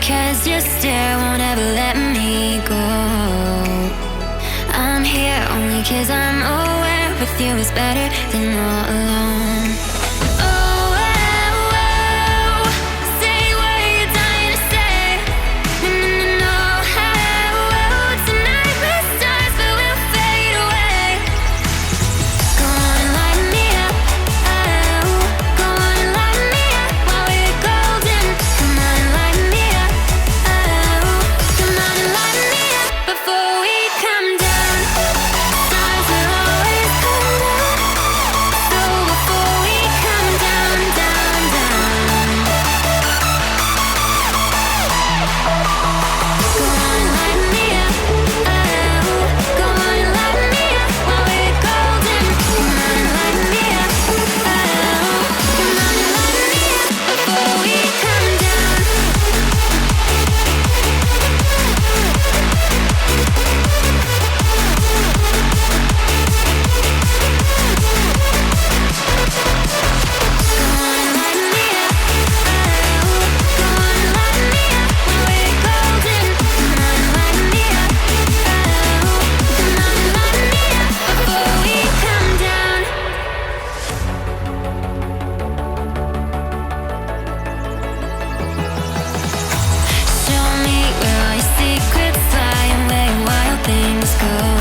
Because your stare won't ever let me go. I'm here only cause I'm aware with you is better than all alone. Oh, oh, oh, say what you're dying to say. No, no, no, no. Oh, oh, tonight we're stars but we'll fade away. Go on and light me up. Oh, go on and light me up while we're golden. Come on and light me up. Come on and light me up before we come down. Stars will always come down. So before we come down, down, down. Go on and light me up. Go on and light me up while we're golden. Come on and light me up. Come on and light me up before we come down. Show me where all your secrets lie and where your wild things go.